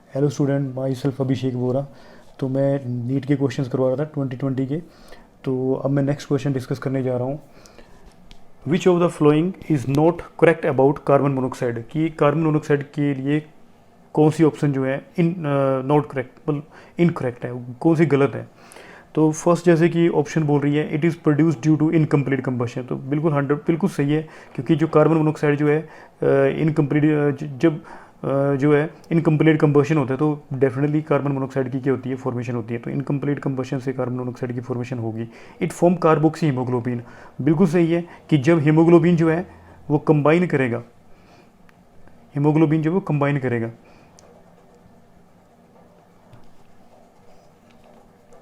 Hello student, my self अभिषेक बोरा। तो मैं NEET के क्वेश्चंस करवा रहा था 2020 के। तो अब मैं नेक्स्ट क्वेश्चन डिस्कस करने जा रहा हूँ। Which of the following is not correct about carbon monoxide, कि कार्बन मोनोक्साइड के लिए कौन सी ऑप्शन जो है इन नॉट करेक्ट मतलब इनकरेक्ट है, कौन सी गलत है। तो फर्स्ट जैसे कि ऑप्शन बोल रही है it is produce due to incomplete combustion, तो बिल्कुल 100 बिल्कुल सही है। क्योंकि जो कार्बन मोनोक्साइड जो है इनकम्प्लीट जब जो है इनकम्प्लीट कंबशन होता है तो डेफिनेटली कार्बन मोनोक्साइड की क्या होती है, फॉर्मेशन होती है। तो इनकम्प्लीट कंबशन से कार्बन मोनोक्साइड की फॉर्मेशन होगी। इट फॉर्म कार्बोक्सी हीमोग्लोबिन, बिल्कुल सही है कि जब हीमोग्लोबिन जो है वो कंबाइन करेगा, हीमोग्लोबिन जो वो कंबाइन करेगा,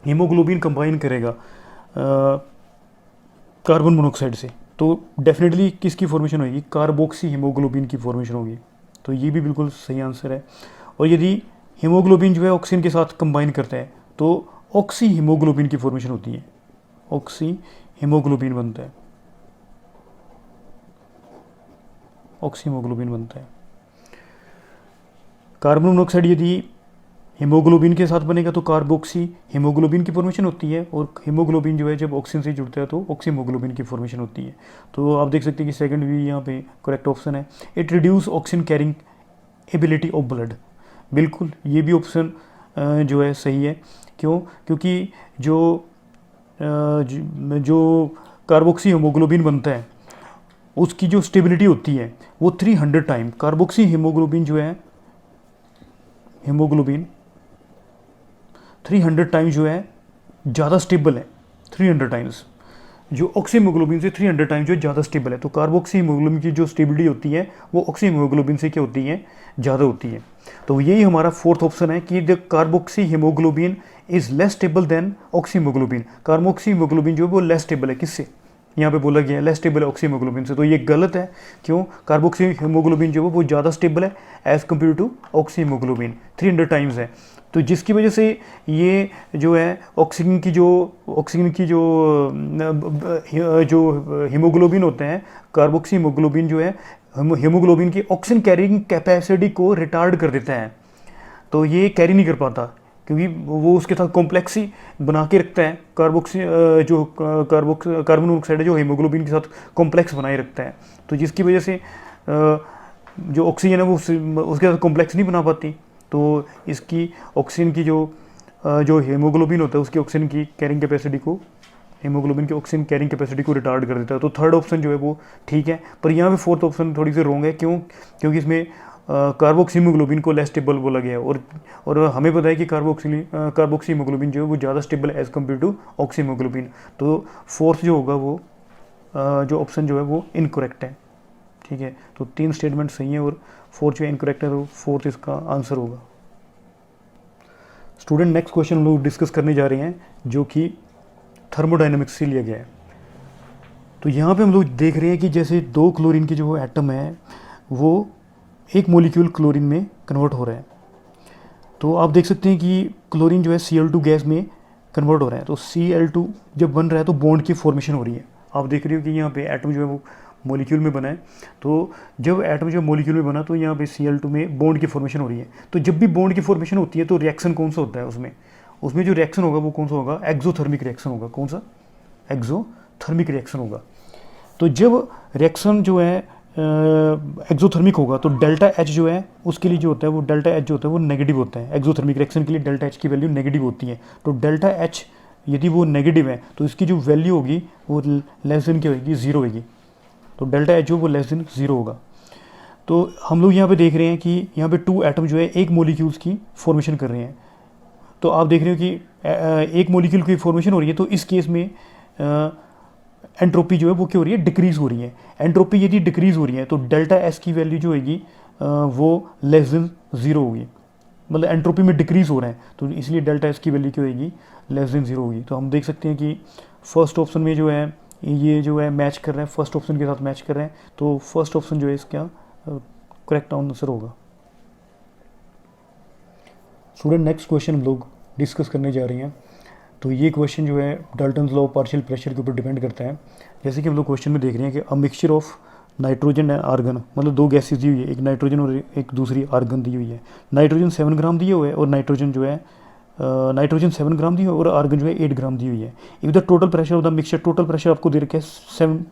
हीमोग्लोबिन कंबाइन करेगा कार्बन मोनोक्साइड से, तो डेफिनेटली किसकी फॉर्मेशन होगी, कार्बोक्सी हीमोग्लोबिन की फॉर्मेशन होगी। तो ये भी बिल्कुल सही आंसर है। और यदि हीमोग्लोबिन जो है ऑक्सीजन के साथ कंबाइन करता है तो ऑक्सी हीमोग्लोबिन की फॉर्मेशन होती है, ऑक्सी हीमोग्लोबिन बनता है, ऑक्सी हीमोग्लोबिन बनता है। कार्बन मोनोक्साइड यदि हीमोग्लोबिन के साथ बनेगा तो कार्बोक्सी हीमोग्लोबिन की फॉर्मेशन होती है, और हीमोग्लोबिन जो है जब ऑक्सीजन से जुड़ता है तो ऑक्सी हीमोग्लोबिन की फॉर्मेशन होती है। तो आप देख सकते हैं कि सेकंड भी यहाँ पे करेक्ट ऑप्शन है। It reduce oxygen carrying ability of blood, बिल्कुल ये भी ऑप्शन जो है सही है। क्यों? क्योंकि जो कार्बोक्सी हीमोग्लोबिन बनता है उसकी जो स्टेबिलिटी होती है वो 300 टाइम, कार्बोक्सी हीमोग्लोबिन जो है हीमोग्लोबिन 300 टाइम्स जो है ज़्यादा स्टेबल है, 300 टाइम्स जो ऑक्सी हीमोग्लोबिन से 300 टाइम्स जो ज़्यादा स्टेबल है। तो कार्बोक्सी हीमोग्लोबिन की जो स्टेबिलिटी होती है वो ऑक्सी हीमोग्लोबिन से क्या होती है, ज़्यादा होती है। तो यही हमारा फोर्थ ऑप्शन है कि the carboxy haemoglobin is less stable then oxy haemoglobin. Carboxy haemoglobin जो है वो लेस स्टेबल है, किससे, यहाँ पे बोला गया है लेस स्टेबल है ऑक्सी हीमोग्लोबिन से। तो ये गलत है। क्यों? कार्बोक्सी हीमोग्लोबिन जो है वो ज़्यादा स्टेबल है as compare to oxy haemoglobin, 300 times है। तो जिसकी वजह से ये जो है ऑक्सीजन की जो हीमोग्लोबिन होते हैं, कार्बोक्सी हीमोग्लोबिन जो है हीमोग्लोबिन की ऑक्सीजन कैरिंग कैपेसिटी को रिटार्ड कर देता है। तो ये कैरी नहीं कर पाता क्योंकि वो उसके साथ कॉम्प्लेक्स ही बना के रखता है। कार्बन मोनोक्साइड है जो हीमोग्लोबिन के साथ कॉम्प्लेक्स बनाए रखता है। तो जिसकी वजह से जो ऑक्सीजन है वो उसके साथ कॉम्प्लेक्स नहीं बना पाती। तो इसकी ऑक्सीजन की जो हीमोग्लोबिन होता है उसकी ऑक्सीजन की कैरिंग कैपेसिटी को, हीमोग्लोबिन की ऑक्सीजन कैरिंग कैपेसिटी को रिटार्ड कर देता है। तो थर्ड ऑप्शन जो है वो ठीक है। पर यहाँ पे फोर्थ ऑप्शन थोड़ी सी रॉन्ग है। क्यों? क्योंकि इसमें कार्बोक्सी हीमोग्लोबिन को लेस स्टेबल बोला गया है, और हमें पता है कि कार्बोक्सी हीमोग्लोबिन जो है वो ज़्यादा स्टेबल है as compare to oxy haemoglobin. तो फोर्थ जो होगा वो जो ऑप्शन जो है वो इनकरेक्ट है। ठीक है, तो 3 स्टेटमेंट सही है और फोर्थ जो इनकरेक्ट है, तो फोर्थ इसका आंसर होगा। स्टूडेंट नेक्स्ट क्वेश्चन हम लोग डिस्कस करने जा रहे हैं जो कि थर्मोडाइनमिक्स से लिया गया है। तो यहाँ पे हम लोग देख रहे हैं कि जैसे 2 क्लोरीन के जो एटम है वो एक मॉलिक्यूल क्लोरीन में कन्वर्ट हो रहा है। तो आप देख सकते हैं कि क्लोरीन जो है Cl2 गैस में कन्वर्ट हो रहा है। तो Cl2 जब बन रहा है तो बॉन्ड की फॉर्मेशन हो रही है। आप देख रहे हो कि यहाँ पे एटम जो है वो मॉलिक्यूल में बना है। तो जब एटम जो मॉलिक्यूल में बना तो यहाँ पे Cl2 में बॉन्ड की फॉर्मेशन हो रही है। तो जब भी बॉन्ड की फॉर्मेशन होती है तो रिएक्शन कौन सा होता है उसमें जो रिएक्शन होगा वो कौन सा होगा, एक्सोथर्मिक रिएक्शन होगा। कौन सा? एक्सोथर्मिक रिएक्शन होगा। तो जब रिएक्शन जो है एक्सोथर्मिक होगा तो डेल्टा एच जो है उसके लिए जो होता है वो डेल्टा एच जो होता है वो नेगेटिव होता है। एक्सोथर्मिक रिएक्शन के लिए डेल्टा एच की वैल्यू नेगेटिव होती है। तो डेल्टा एच यदि वो नेगेटिव है तो इसकी जो वैल्यू होगी वो लेस देन क्या होगी, 0 होगी। तो डेल्टा एच जो वो लेस देन 0 होगा। तो हम लोग यहाँ पे देख रहे हैं कि यहाँ पे 2 एटम जो है एक मॉलिक्यूल्स की फॉर्मेशन कर रहे हैं। तो आप देख रहे हो कि एक मॉलिक्यूल की फॉर्मेशन हो रही है। तो इस केस में एंट्रोपी जो है वो क्या हो रही है, डिक्रीज़ हो रही है। एंट्रोपी यदि डिक्रीज़ हो रही है तो डेल्टा एस की वैल्यू जो होगी वो लेस देन 0 होगी। मतलब एंट्रोपी में डिक्रीज़ हो रहा है तो इसलिए डेल्टा एस की वैल्यू क्या होगी, लेस देन 0 होगी। तो हम देख सकते हैं कि फर्स्ट ऑप्शन में जो है ये जो है मैच कर रहा है, फर्स्ट ऑप्शन के साथ मैच कर रहे हैं। तो फर्स्ट ऑप्शन जो है इसका करेक्ट आंसर होगा। स्टूडेंट नेक्स्ट क्वेश्चन हम लोग डिस्कस करने जा रहे हैं। तो ये क्वेश्चन जो है Dalton's law of partial pressure के ऊपर डिपेंड करता है। जैसे कि हम लोग क्वेश्चन में देख रहे हैं कि a mixture of nitrogen and argon, मतलब दो गैसेज दी हुई है, एक नाइट्रोजन और एक दूसरी आर्गन दी हुई है। नाइट्रोजन 7 ग्राम दिए हुए है और नाइट्रोजन जो है नाइट्रोजन 7 ग्राम दी हुई है और आर्गन जो है 8 ग्राम दी हुई है। If the total pressure of the mixture, total pressure आपको दे रखा है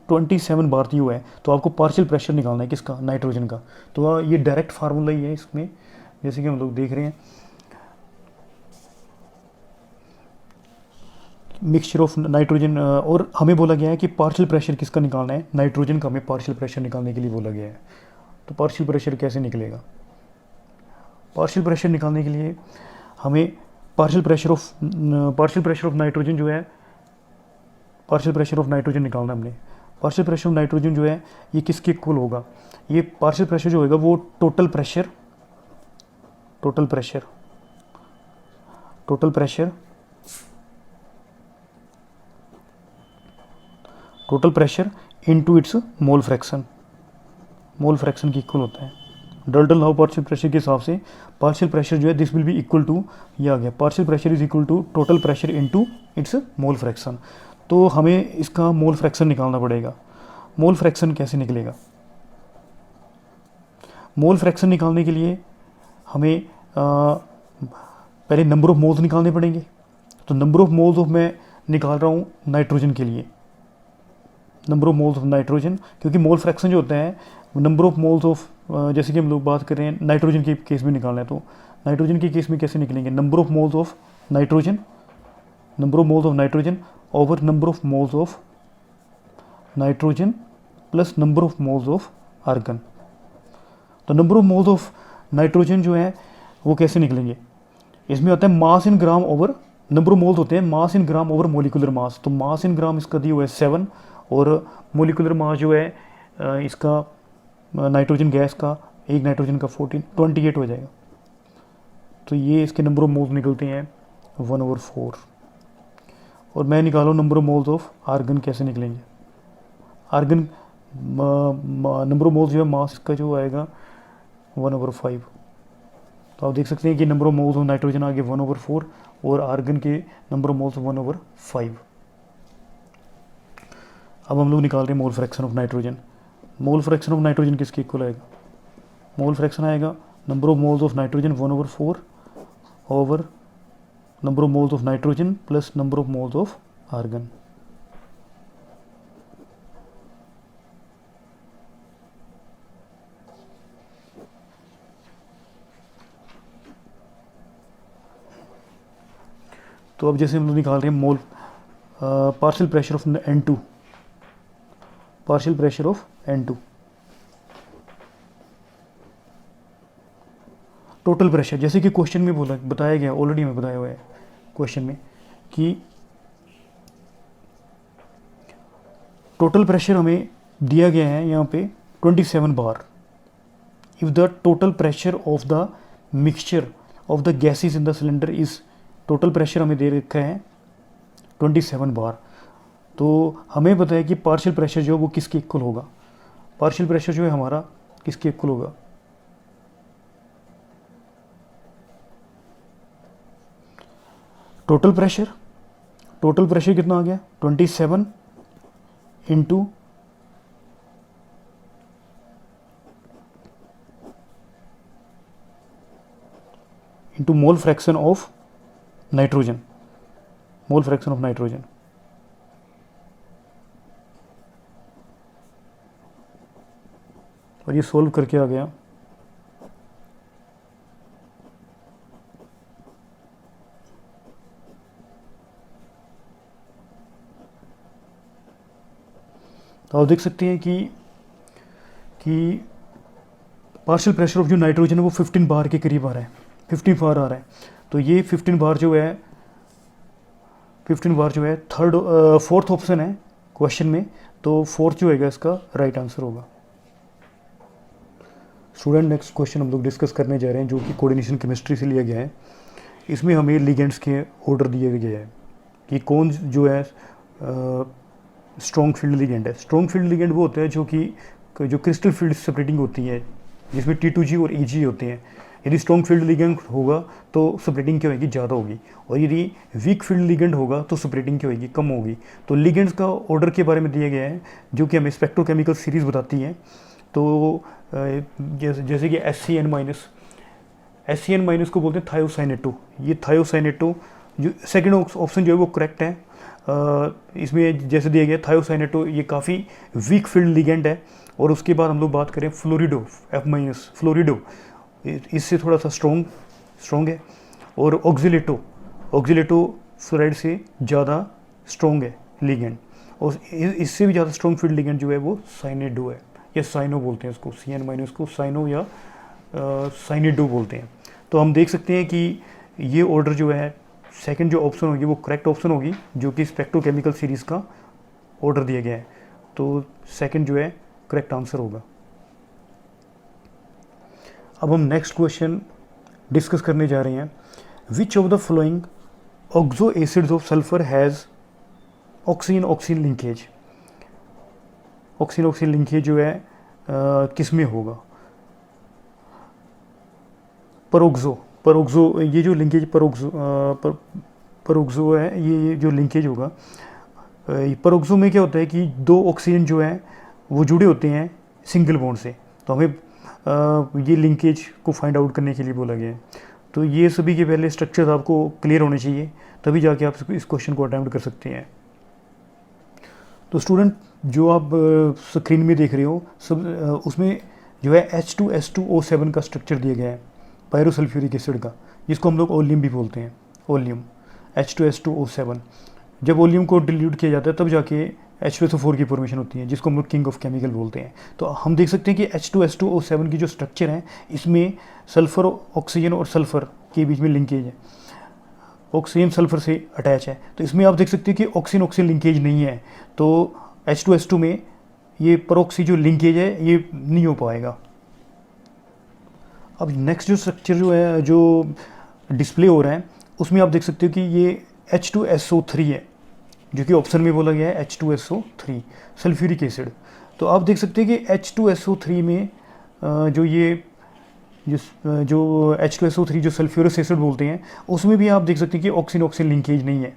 27 बार दी हुआ है, तो आपको पार्शियल प्रेशर निकालना है किसका, नाइट्रोजन का। तो ये डायरेक्ट फार्मूला ही है इसमें, जैसे कि हम लोग देख रहे हैं मिक्सचर ऑफ नाइट्रोजन, और हमें बोला गया है कि पार्शियल प्रेशर किसका निकालना है, नाइट्रोजन का हमें पार्शियल प्रेशर निकालने के लिए बोला गया है। तो पार्शियल प्रेशर कैसे निकलेगा, पार्शियल प्रेशर निकालने के लिए हमें पार्शियल प्रेशर ऑफ नाइट्रोजन जो है, पार्शियल प्रेशर ऑफ नाइट्रोजन निकालना हमने। पार्शियल प्रेशर ऑफ नाइट्रोजन जो है ये किसके इक्वल होगा, ये पार्शियल प्रेशर जो होगा वो total pressure into its mole fraction की इक्वल होता है। डल्टन लॉ पार्शियल प्रेशर के हिसाब से पार्शियल प्रेशर जो है this will be equal to, ये आ गया partial pressure is equal to total pressure into its mole fraction. तो हमें इसका मोल फ्रैक्शन निकालना पड़ेगा। मोल फ्रैक्शन कैसे निकलेगा, मोल फ्रैक्शन निकालने के लिए हमें पहले नंबर ऑफ मोल्स निकालने पड़ेंगे। तो नंबर ऑफ मोल्स ऑफ मैं निकाल रहा हूँ नाइट्रोजन के लिए, number of moles of nitrogen, क्योंकि मोल फ्रैक्शन जो होता है नंबर ऑफ मोल्स ऑफ, जैसे कि हम लोग बात कर रहे हैं नाइट्रोजन के केस में निकालना है, तो नाइट्रोजन के केस में कैसे निकलेंगे, number of moles of nitrogen over number of moles of nitrogen plus number of moles of argon. तो number of moles of nitrogen जो है वो कैसे निकलेंगे, इसमें होता है mass in gram over, number of moles होते हैं मास in gram over molecular mass. तो मास इन ग्राम इसका दिया हुआ है 7 और मोलिकुलर मास जो है इसका नाइट्रोजन गैस का, एक नाइट्रोजन का 28 हो जाएगा। तो ये इसके नंबर ऑफ मोल्स निकलते हैं 1/4। और मैं निकालूँ number of moles of argon, कैसे निकलेंगे, आर्गन नंबर ऑफ मोल्स जो है मास का जो आएगा 1/5। तो आप देख सकते हैं कि number of moles of nitrogen आ गए 1/4 और आर्गन के नंबर ऑफ मोल्स 1/5। अब हम लोग निकाल रहे हैं mole fraction of nitrogen. Mole fraction of nitrogen किसके इक्वल आएगा, मोल फ्रैक्शन आएगा number of moles of nitrogen 1/4 over number of moles of nitrogen plus number of moles of argon. तो अब जैसे हम लोग निकाल रहे हैं mole partial pressure of N2, partial pressure of N2, total pressure, जैसे कि क्वेश्चन में बोला बताया गया, ऑलरेडी हमें बताया हुआ है क्वेश्चन में कि टोटल प्रेशर हमें दिया गया है यहाँ पे 27 bar. If the total pressure of the mixture of the gases in the cylinder is, total pressure हमें दे रखा है 27 बार। तो हमें पता है कि पार्शियल प्रेशर जो है वो किसके इक्वल होगा, पार्शियल प्रेशर जो है हमारा किसके इक्वल होगा, टोटल प्रेशर कितना आ गया 27 into mole fraction of nitrogen, और ये सोल्व करके आ गया तो आप देख सकते हैं कि पार्शियल प्रेशर ऑफ जो नाइट्रोजन है वो 15 बार के करीब आ रहा है, 15 बार आ रहा है। तो ये 15 बार जो है फोर्थ ऑप्शन है क्वेश्चन में, तो फोर्थ जो है इसका राइट आंसर होगा। स्टूडेंट नेक्स्ट क्वेश्चन हम लोग डिस्कस करने जा रहे हैं जो कि कोऑर्डिनेशन केमिस्ट्री से लिया गया है। इसमें हमें लिगेंड्स के ऑर्डर दिए गए हैं कि कौन जो है स्ट्रॉन्ग फील्ड लिगेंड है। स्ट्रॉन्ग फील्ड लिगेंड वो होता है जो क्रिस्टल फील्ड सेपरेटिंग होती है, जिसमें T2G और EG होते हैं। यदि स्ट्रॉन्ग फील्ड लिगेंड होगा तो स्प्लिटिंग क्या होगी, ज़्यादा होगी, और यदि वीक फील्ड लिगेंड होगा तो स्प्लिटिंग क्या होगी, कम होगी। तो लिगेंड्स का ऑर्डर के बारे में दिया गया है जो कि हमें स्पेक्ट्रोकेमिकल सीरीज बताती है। तो जैसे कि SCN- को बोलते हैं थायोसाइनेटो। ये थायोसाइनेटो जो सेकंड ऑप्शन जो है वो करेक्ट है। इसमें जैसे दिया गया थायोसाइनेटो, ये काफ़ी वीक फील्ड लिगेंड है। और उसके बाद हम लोग बात करें फ्लोरिडो, फ्लोरिडो इससे थोड़ा सा स्ट्रॉन्ग है। और ऑक्जिलेटो फ्लोराइड से ज़्यादा स्ट्रॉन्ग है लिगेंड। और इससे भी ज़्यादा स्ट्रॉन्ग फील्ड लिगेंड जो है वो साइनेडो है, या साइनो बोलते हैं इसको, CN- को साइनो या साइनेडो बोलते हैं। तो हम देख सकते हैं कि ये ऑर्डर जो है, सेकंड जो ऑप्शन होगी वो करेक्ट ऑप्शन होगी, जो कि स्पेक्ट्रोकेमिकल सीरीज़ का ऑर्डर दिया गया है। तो सेकंड जो है करेक्ट आंसर होगा। अब हम नेक्स्ट क्वेश्चन डिस्कस करने जा रहे हैं। Which of the following oxo acids of sulphur has oxygen oxygen linkage. Oxygen oxygen linkage जो है किस में होगा? परोक्सो ये जो लिंकेज परोक्सो है, ये जो लिंकेज होगा, परोक्सो में क्या होता है कि दो ऑक्सीजन जो है वो जुड़े होते हैं सिंगल बॉन्ड से। तो हमें ये लिंकेज को फाइंड आउट करने के लिए बोला गया है। तो ये सभी के पहले स्ट्रक्चर्स आपको क्लियर होने चाहिए, तभी जाके आप इस क्वेश्चन को अटेम्प्ट कर सकते हैं। तो स्टूडेंट, जो आप स्क्रीन में देख रहे हो सब, उसमें जो है H2S2O7 का स्ट्रक्चर दिया गया है, पायरोसल्फ्यूरिक एसिड का, जिसको हम लोग ओलियम भी बोलते हैं। ओलियम H2S2O7, जब ओलियम को डिल्यूट किया जाता है तब जाके H2SO4 की फॉर्मेशन होती है, जिसको हम लोग किंग ऑफ केमिकल बोलते हैं। तो हम देख सकते हैं कि H2S2O7 की जो स्ट्रक्चर है, इसमें सल्फर, ऑक्सीजन और सल्फर के बीच में लिंकेज है, ऑक्सीजन सल्फर से अटैच है। तो इसमें आप देख सकते हैं कि ऑक्सीजन ऑक्सीजन लिंकेज नहीं है। तो H2S2 में ये परऑक्सी जो लिंकेज है ये नहीं हो पाएगा। अब नेक्स्ट जो स्ट्रक्चर जो है, जो डिस्प्ले हो रहा है, उसमें आप देख सकते हो कि ये H2SO3 है, जो कि ऑप्शन में बोला गया है H2SO3 सल्फ्यूरिक एसिड। तो आप देख सकते हैं कि H2SO3 में जो H2SO3 जो सल्फ्यूरिक एसिड बोलते हैं, उसमें भी आप देख सकते हैं कि ऑक्सीजन ऑक्सीजन लिंकेज नहीं है।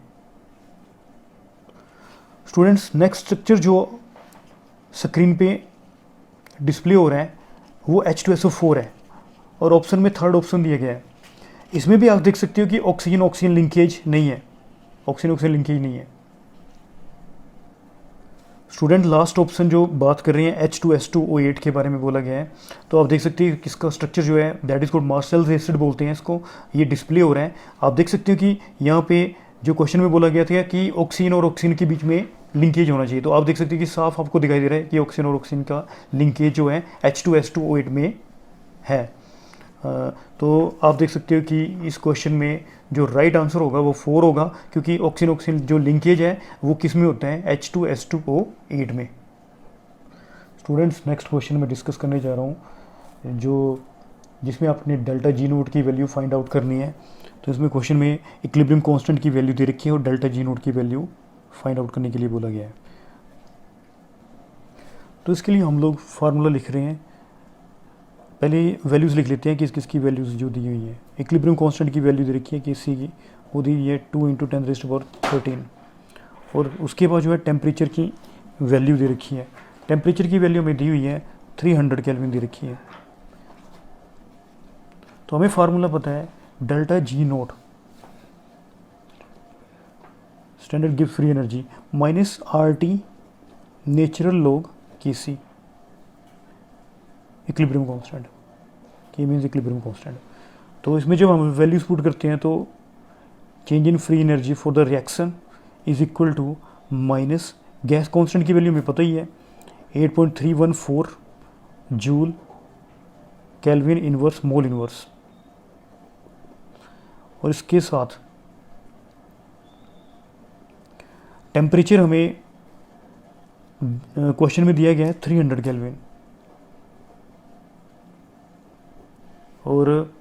स्टूडेंट्स, नेक्स्ट स्ट्रक्चर जो स्क्रीन पे डिस्प्ले हो रहा है वो H2SO4 है, और ऑप्शन में थर्ड ऑप्शन दिया गया है। इसमें भी आप देख सकते हो कि ऑक्सीजन ऑक्सीजन लिंकेज नहीं है, ऑक्सीजन ऑक्सीजन लिंकेज नहीं है। स्टूडेंट, लास्ट ऑप्शन जो बात कर रहे हैं H2S2O8 के बारे में बोला गया है। तो आप देख सकते हैं कि इसका स्ट्रक्चर जो है that is called marshals acid बोलते हैं इसको। ये डिस्प्ले हो रहा है, आप देख सकते हो कि यहाँ पे जो क्वेश्चन में बोला गया था कि ऑक्सीजन और ऑक्सीजन के बीच में लिंकेज होना चाहिए। तो आप देख सकते हैं कि साफ आपको दिखाई दे रहा है कि ऑक्सीजन और ऑक्सीजन का लिंकेज जो है H2S2O8 में है। तो आप देख सकते हो कि इस क्वेश्चन में जो राइट आंसर होगा वो 4 होगा, क्योंकि ऑक्सीजन ऑक्सीजन जो लिंकेज है वो किस में होता है, H2S2O8 में। स्टूडेंट्स, नेक्स्ट क्वेश्चन में डिस्कस करने जा रहा हूँ जिसमें आपने डेल्टा जी नोट की वैल्यू फाइंड आउट करनी है। तो इसमें क्वेश्चन में इक्विलिब्रियम कांस्टेंट की वैल्यू दे रखी है और डेल्टा जी नोट की वैल्यू फाइंड आउट करने के लिए बोला गया है। तो इसके लिए हम लोग फार्मूला लिख रहे हैं। पहले वैल्यूज़ लिख लेते हैं कि किसकी वैल्यूज़ जो दी हुई है। इक्विलिब्रियम कांस्टेंट की वैल्यू दे रखी है कि इसी की, वो दी हुई है 2 × 10⁻13। और उसके बाद जो है टेम्परेचर की वैल्यू दे रखी है। टेम्परेचर की वैल्यू हमें दी हुई है 300 केल्विन दे रखी है। तो हमें फार्मूला पता है डेल्टा जी नोट, स्टैंडर्ड गिव free energy, minus RT natural log Kc equilibrium constant, K means equilibrium constant. तो इसमें जब हम वैल्यूज पुट करते हैं तो change in free energy for the reaction is equal to minus gas constant की value हमें पता ही है 8.314 joule kelvin inverse mole inverse. और इसके साथ टेम्परेचर हमें क्वेश्चन में दिया गया है 300 केल्विन, और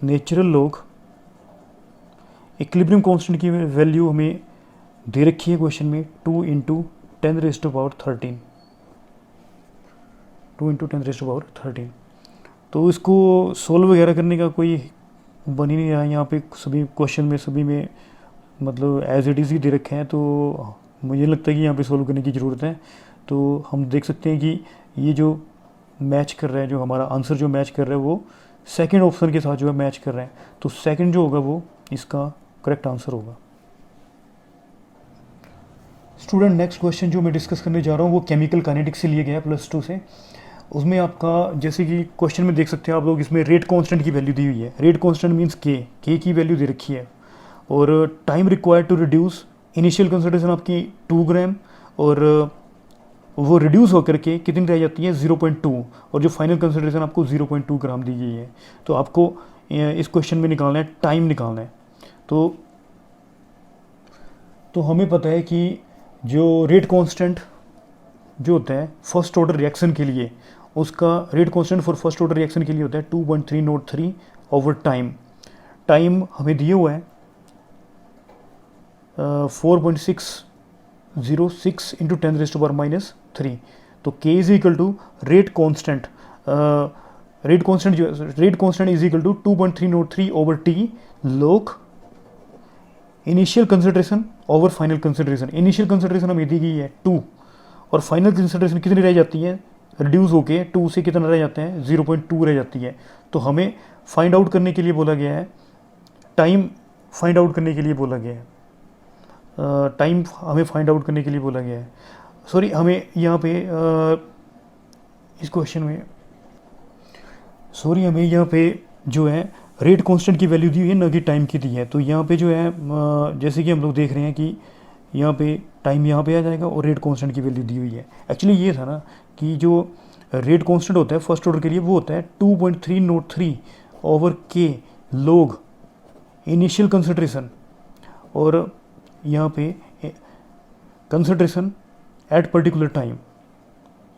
नेचुरल लॉग इक्विलिब्रियम कांस्टेंट की वैल्यू हमें दे रखी है क्वेश्चन में 2 × 10⁻13। तो इसको सोल्व वगैरह करने का कोई बन ही नहीं रहा है। यहाँ पे सभी क्वेश्चन में सभी में मतलब एज इट इज़ ही दे रखे हैं, तो मुझे लगता है कि यहाँ पे सोल्व करने की ज़रूरत है। तो हम देख सकते हैं कि ये जो मैच कर रहा है, जो हमारा आंसर जो मैच कर रहा है वो सेकंड ऑप्शन के साथ जो है मैच कर रहे हैं, तो सेकंड जो होगा वो इसका करेक्ट आंसर होगा। स्टूडेंट, नेक्स्ट क्वेश्चन जो मैं डिस्कस करने जा रहा हूँ वो केमिकल काइनेटिक्स से लिया गया है +2 से। उसमें आपका जैसे कि क्वेश्चन में देख सकते हैं आप लोग, इसमें रेट कांस्टेंट की वैल्यू दी हुई है। रेट कांस्टेंट मींस के की वैल्यू दे रखी है, और time required to reduce, initial concentration आपकी 2 ग्राम, और वो रिड्यूस होकर के कितनी रह जाती है 0.2, और जो फाइनल कंसंट्रेशन आपको 0.2 ग्राम दी गई है। तो आपको इस क्वेश्चन में निकालना है, टाइम निकालना है। तो हमें पता है कि जो रेट कांस्टेंट जो होता है फर्स्ट ऑर्डर रिएक्शन के लिए, उसका rate constant for first order reaction के लिए होता है 2.303 ओवर टाइम। टाइम हमें दिया हुआ है 4.606 इंटू 10⁻³ तो k is equal to rate constant. Rate constant is equal to 2.303 over T log initial concentration over final concentration. Initial concentration हमें दी गई है 2, और फाइनल कंसंट्रेशन कितनी रह जाती है, रिड्यूस होके 2 से कितना रह जाते हैं 0.2 रह जाती है। तो हमें फाइंड आउट करने के लिए बोला गया है, टाइम फाइंड आउट करने के लिए बोला गया है, टाइम हमें फाइंड आउट करने के लिए बोला गया है। सॉरी, हमें यहाँ पे इस क्वेश्चन में हमें यहाँ पे जो है रेट कांस्टेंट की वैल्यू दी हुई है, ना कि टाइम की दी है। तो यहाँ पे जो है जैसे कि हम लोग देख रहे हैं कि यहाँ पे टाइम यहाँ पे आ जाएगा और रेट कांस्टेंट की वैल्यू दी हुई है। एक्चुअली ये था ना कि जो रेट कांस्टेंट होता है फर्स्ट ऑर्डर के लिए वो होता है 2.303 ओवर के log इनिशियल कंसंट्रेशन, और यहाँ पे कंसंट्रेशन एट पर्टिकुलर टाइम।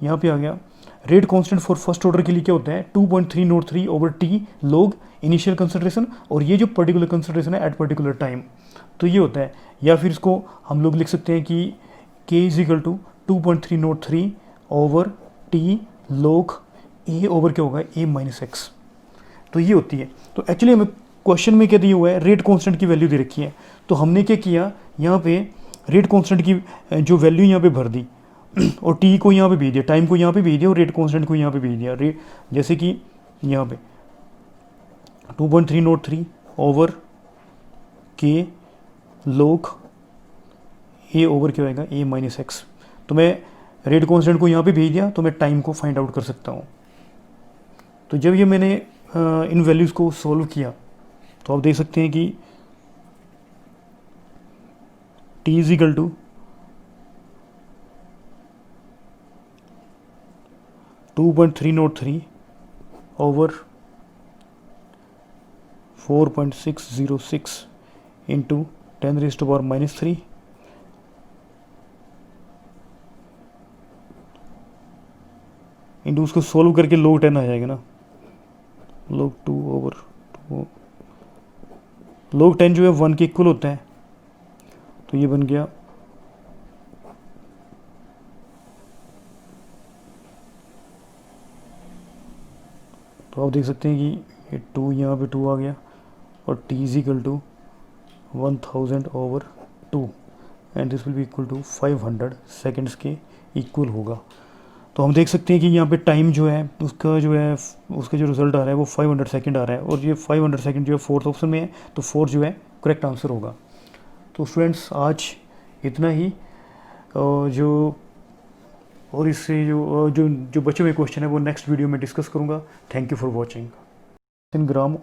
यहाँ पे आ गया rate constant for first order के लिए क्या होता है 2.303 over T log initial concentration, और ये जो पर्टिकुलर कंसंट्रेशन है एट पर्टिकुलर टाइम, तो ये होता है। या फिर इसको हम लोग लिख सकते हैं कि k is equal to 2.303 over T log a over क्या होगा a-x, तो ये होती है। तो एक्चुअली हमें क्वेश्चन में क्या दिया हुआ है, रेट कांस्टेंट की वैल्यू दे रखी है। तो हमने क्या किया, यहाँ पे रेट कांस्टेंट की जो वैल्यू यहाँ पे भर दी, और टी को यहाँ पे भेज दिया, टाइम को यहाँ पे भेज दिया, और रेट कांस्टेंट को यहाँ पे भेज दिया। जैसे कि यहाँ पे 2.303 ओवर के log a ओवर क्या होगा a-x। तो मैं रेट कांस्टेंट को यहाँ पे भेज दिया, तो मैं टाइम को फाइंड आउट कर सकता हूँ। तो जब ये मैंने इन वैल्यूज़ को सॉल्व किया, तो आप देख सकते हैं कि t is equal to 2.303 over 4.606 into 10⁻³ into उसको सोल्व करके log 10 आ जाएगा ना, log 2 ओवर 2, log 10 जो है 1 के इक्वल होता है। तो ये बन गया तो आप देख सकते हैं कि ये 2 यहाँ पे 2 आ गया, और t is equal to 1000 over 2, and this will be equal to 500 seconds के इक्वल होगा। तो हम देख सकते हैं कि यहाँ पे टाइम जो है उसका जो रिजल्ट आ रहा है वो 500 सेकेंड आ रहा है, और ये 500 सेकेंड जो है फोर्थ ऑप्शन में है, तो 4 जो है करेक्ट आंसर होगा। तो स्टूडेंट्स, आज इतना ही। और इससे जो बचे हुए क्वेश्चन है वो नेक्स्ट वीडियो में डिस्कस करूँगा। Thank you for watching. Gram